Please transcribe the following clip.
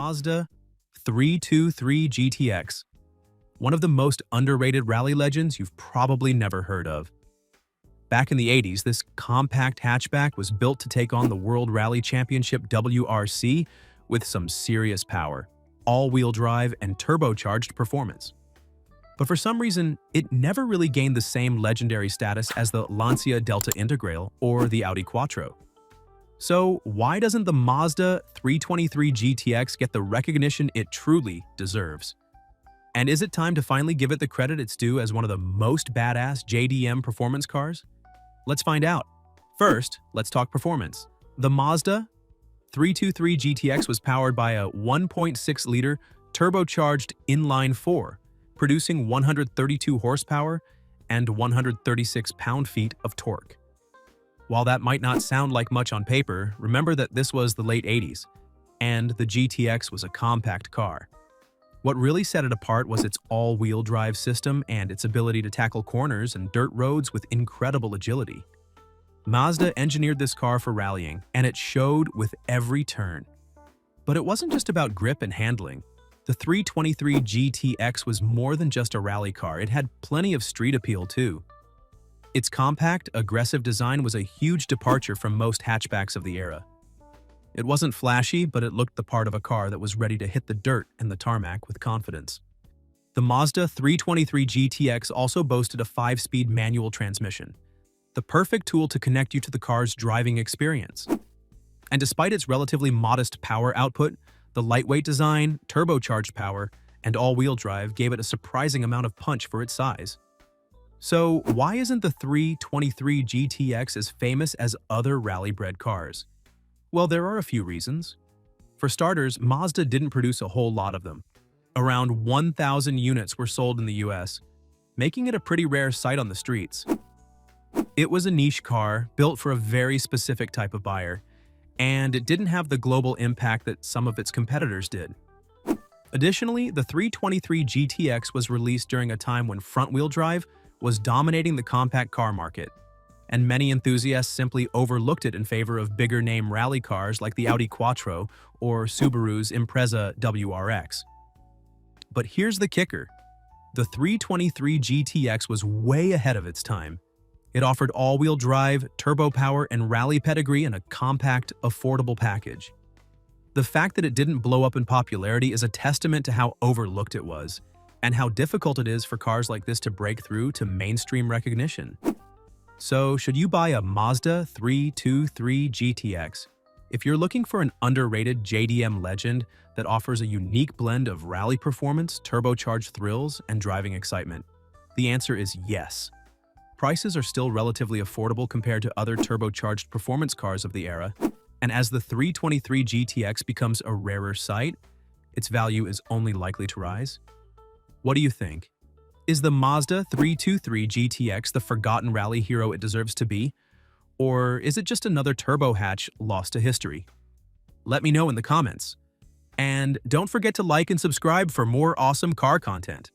Mazda 323 GTX, one of the most underrated rally legends you've probably never heard of. Back in the 80s, this compact hatchback was built to take on the World Rally Championship WRC with some serious power, all-wheel drive, and turbocharged performance. But for some reason, it never really gained the same legendary status as the Lancia Delta Integral or the Audi Quattro. So why doesn't the Mazda 323 GTX get the recognition it truly deserves? And is it time to finally give it the credit it's due as one of the most badass JDM performance cars? Let's find out. First, let's talk performance. The Mazda 323 GTX was powered by a 1.6-liter turbocharged inline-4, producing 132 horsepower and 136 pound-feet of torque. While that might not sound like much on paper, remember that this was the late 80s, and the GTX was a compact car. What really set it apart was its all-wheel drive system and its ability to tackle corners and dirt roads with incredible agility. Mazda engineered this car for rallying, and it showed with every turn. But it wasn't just about grip and handling. The 323 GTX was more than just a rally car, it had plenty of street appeal too. Its compact, aggressive design was a huge departure from most hatchbacks of the era. It wasn't flashy, but it looked the part of a car that was ready to hit the dirt and the tarmac with confidence. The Mazda 323 GTX also boasted a 5-speed manual transmission, the perfect tool to connect you to the car's driving experience. And despite its relatively modest power output, the lightweight design, turbocharged power, and all-wheel drive gave it a surprising amount of punch for its size. So why isn't the 323 GTX as famous as other rally-bred cars? Well, there are a few reasons. For starters, Mazda didn't produce a whole lot of them. Around 1,000 units were sold in the US, making it a pretty rare sight on the streets. It was a niche car, built for a very specific type of buyer, and it didn't have the global impact that some of its competitors did. Additionally, the 323 GTX was released during a time when front-wheel drive was dominating the compact car market, and many enthusiasts simply overlooked it in favor of bigger-name rally cars like the Audi Quattro or Subaru's Impreza WRX. But here's the kicker. The 323 GTX was way ahead of its time. It offered all-wheel drive, turbo power, and rally pedigree in a compact, affordable package. The fact that it didn't blow up in popularity is a testament to how overlooked it was, and how difficult it is for cars like this to break through to mainstream recognition. So, should you buy a Mazda 323 GTX? If you're looking for an underrated JDM legend that offers a unique blend of rally performance, turbocharged thrills, and driving excitement, the answer is yes. Prices are still relatively affordable compared to other turbocharged performance cars of the era, and as the 323 GTX becomes a rarer sight, its value is only likely to rise. What do you think? Is the Mazda 323 GTX the forgotten rally hero it deserves to be? Or is it just another turbo hatch lost to history? Let me know in the comments. And don't forget to like and subscribe for more awesome car content.